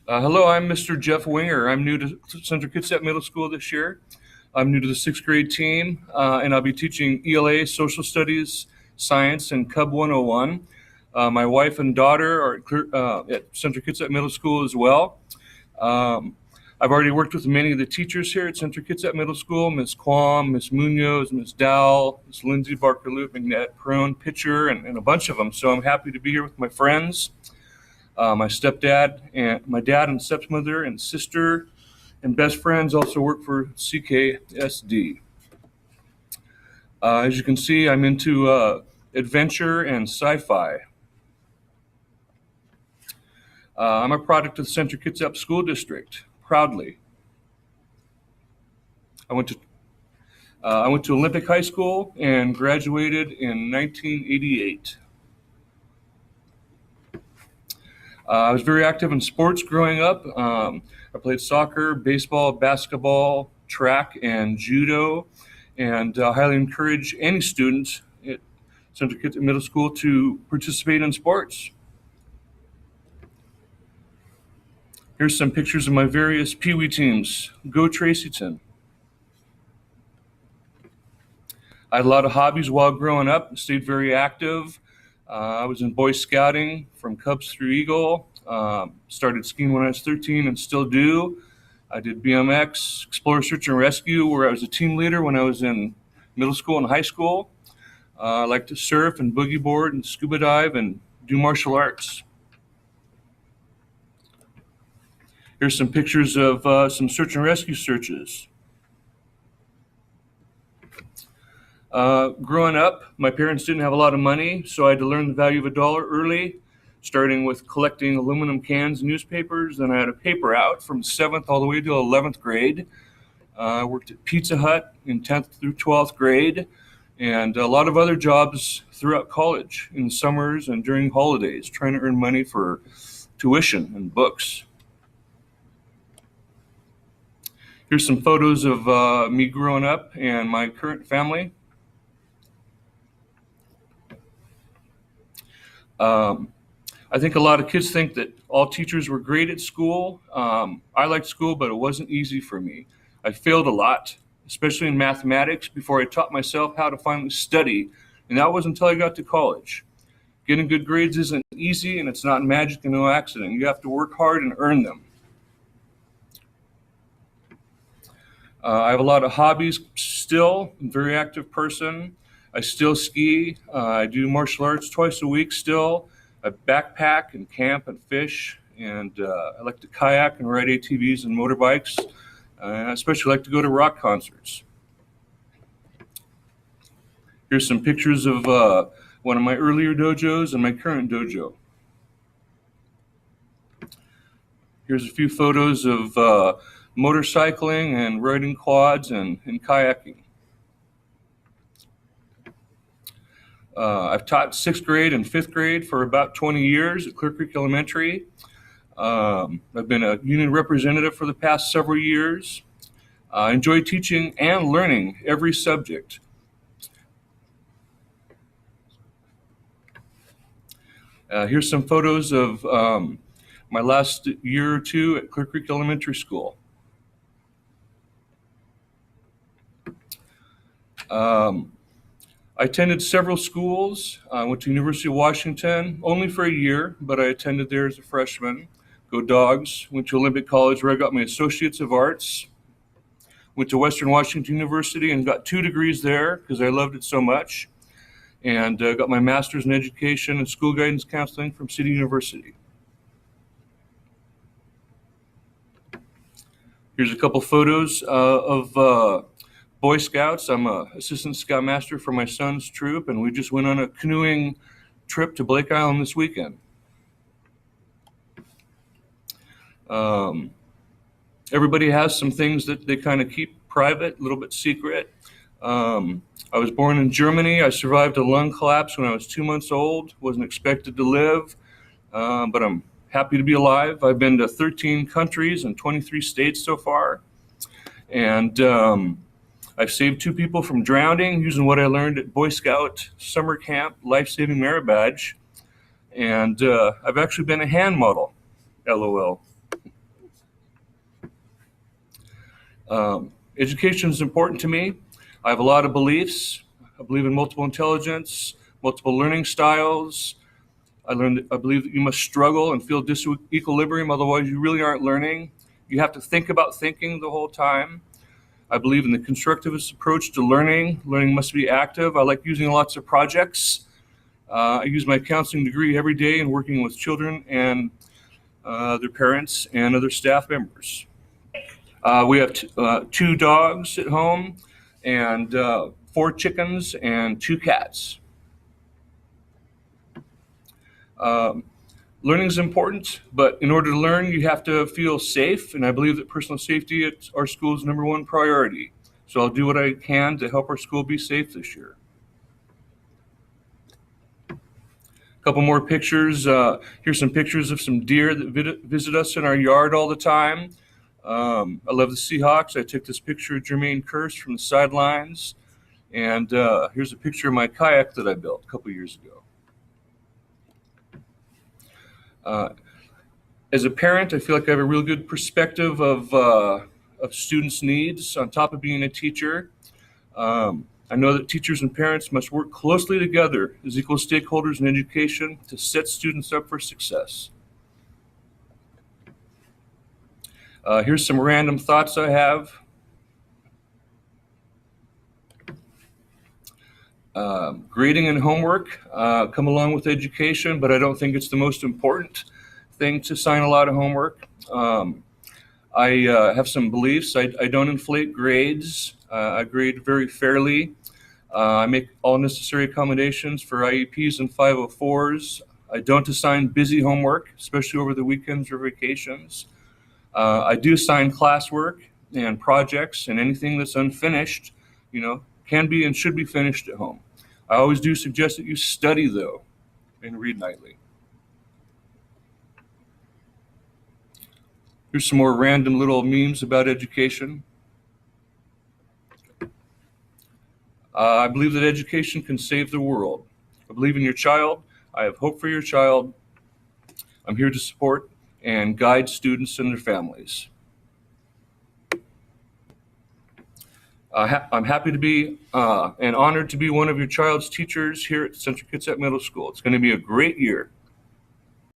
Hello, I'm Mr. Jeff Winger. I'm new to Central Kitsap Middle School this year. I'm new to the sixth grade team, and I'll be teaching ELA, Social Studies, Science, and Cub 101. My wife and daughter are at Central Kitsap Middle School as well. Um, I've already worked with many of the teachers here at Central Kitsap Middle School, Ms. Quam, Ms. Munoz, Ms. Dowell, Ms. Lindsay Barker-Loop, McNett, Perone, Pitcher, and a bunch of them. So I'm happy to be here with my friends. My stepdad and my dad and stepmother and sister and best friends also work for CKSD. As you can see, I'm into adventure and sci-fi. I'm a product of the Central Kitsap School District, proudly. I went to Olympic High School and graduated in 1988. I was very active in sports growing up. I played soccer, baseball, basketball, track, and judo, and highly encourage any student at Central Kitsap Middle School to participate in sports. Here's some pictures of my various Pee Wee teams. Go Tracyton. I had a lot of hobbies while growing up, stayed very active. I was in Boy Scouting from Cubs through Eagle. Started skiing when I was 13 and still do. I did BMX, Explore, Search, and Rescue, where I was a team leader when I was in middle school and high school. I like to surf and boogie board and scuba dive and do martial arts. Here's some pictures of some search and rescue searches. Growing up, my parents didn't have a lot of money, so I had to learn the value of a dollar early, starting with collecting aluminum cans and newspapers. Then I had a paper out from 7th all the way to 11th grade. I worked at Pizza Hut in 10th through 12th grade, and a lot of other jobs throughout college in summers and during holidays, trying to earn money for tuition and books. Here's some photos of me growing up and my current family. I think a lot of kids think that all teachers were great at school. I liked school, but it wasn't easy for me. I failed a lot, especially in mathematics, before I taught myself how to finally study, and that wasn't until I got to college. Getting good grades isn't easy, and it's not magic and no accident. You have to work hard and earn them. I have a lot of hobbies still. I'm a very active person. I still ski. I do martial arts twice a week still. I backpack and camp and fish. And I like to kayak and ride ATVs and motorbikes. I especially like to go to rock concerts. Here's some pictures of one of my earlier dojos and my current dojo. Here's a few photos of motorcycling and riding quads and kayaking. I've taught 6th grade and 5th grade for about 20 years at Clear Creek Elementary. I've been a union representative for the past several years. I enjoy teaching and learning every subject. Here's some photos of my last year or two at Clear Creek Elementary School. I attended several schools. I went to University of Washington only for a year, but I attended there as a freshman. Go Dogs. Went to Olympic College where I got my Associates of Arts. Went to Western Washington University and got 2 degrees there because I loved it so much. And got my master's in education and school guidance counseling from City University. Here's a couple photos of Boy Scouts. I'm an assistant scoutmaster for my son's troop, and we just went on a canoeing trip to Blake Island this weekend. Everybody has some things that they kind of keep private, a little bit secret. I was born in Germany. I survived a lung collapse when I was 2 months old. Wasn't expected to live, but I'm happy to be alive. I've been to 13 countries and 23 states so far, and I've saved 2 people from drowning using what I learned at Boy Scout summer camp, life-saving merit badge. And I've actually been a hand model, LOL. Education is important to me. I have a lot of beliefs. I believe in multiple intelligence, multiple learning styles. I believe that you must struggle and feel disequilibrium, otherwise you really aren't learning. You have to think about thinking the whole time. I believe in the constructivist approach to learning. Learning must be active. I like using lots of projects. I use my counseling degree every day in working with children and their parents and other staff members. We have two dogs at home and 4 chickens and 2 cats. Learning is important, but in order to learn, you have to feel safe, and I believe that personal safety at our school is #1 priority. So I'll do what I can to help our school be safe this year. A couple more pictures. Here's some pictures of some deer that visit us in our yard all the time. I love the Seahawks. I took this picture of Jermaine Kearse from the sidelines, and here's a picture of my kayak that I built a couple years ago. As a parent, I feel like I have a real good perspective of students' needs on top of being a teacher. I know that teachers and parents must work closely together as equal stakeholders in education to set students up for success. Here's some random thoughts I have. Grading and homework come along with education, but I don't think it's the most important thing to assign a lot of homework. I have some beliefs. I don't inflate grades. I grade very fairly. I make all necessary accommodations for IEPs and 504s. I don't assign busy homework, especially over the weekends or vacations. I do assign classwork and projects, and anything that's unfinished, can be and should be finished at home. I always do suggest that you study, though, and read nightly. Here's some more random little memes about education. I believe that education can save the world. I believe in your child. I have hope for your child. I'm here to support and guide students and their families. I'm happy to be and honored to be one of your child's teachers here at Central Kitsap Middle School. It's going to be a great year.